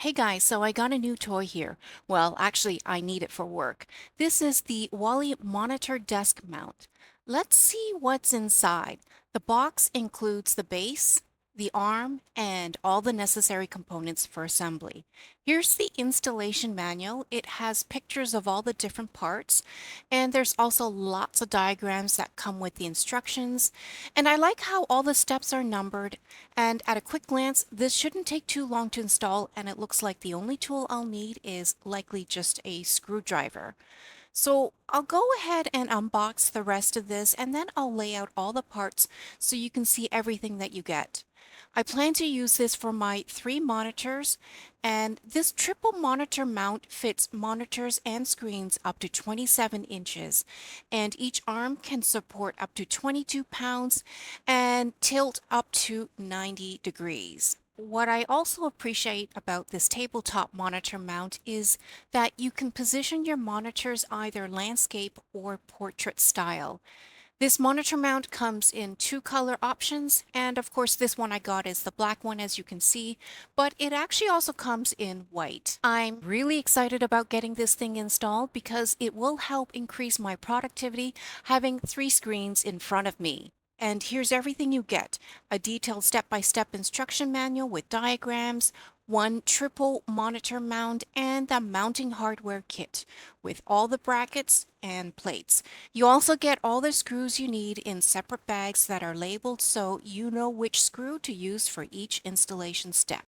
Hey guys, so I got a new toy here. Well, actually, I need it for work. This is the WALI monitor desk mount. Let's see what's inside. The box includes the base, the arm, and all the necessary components for assembly. Here's the installation manual. It has pictures of all the different parts, and there's also lots of diagrams that come with the instructions. And I like how all the steps are numbered, and at a quick glance, this shouldn't take too long to install, and it looks like the only tool I'll need is likely just a screwdriver. So I'll go ahead and unbox the rest of this, and then I'll lay out all the parts so you can see everything that you get. I plan to use this for my 3 monitors, and this triple monitor mount fits monitors and screens up to 27 inches, and each arm can support up to 22 pounds and tilt up to 90 degrees. What I also appreciate about this tabletop monitor mount is that you can position your monitors either landscape or portrait style. This monitor mount comes in 2 color options, and of course this one I got is the black one, as you can see, but it actually also comes in white. I'm really excited about getting this thing installed because it will help increase my productivity having 3 screens in front of me. And here's everything you get: a detailed step-by-step instruction manual with diagrams, one triple monitor mount, and the mounting hardware kit with all the brackets and plates. You also get all the screws you need in separate bags that are labeled so you know which screw to use for each installation step.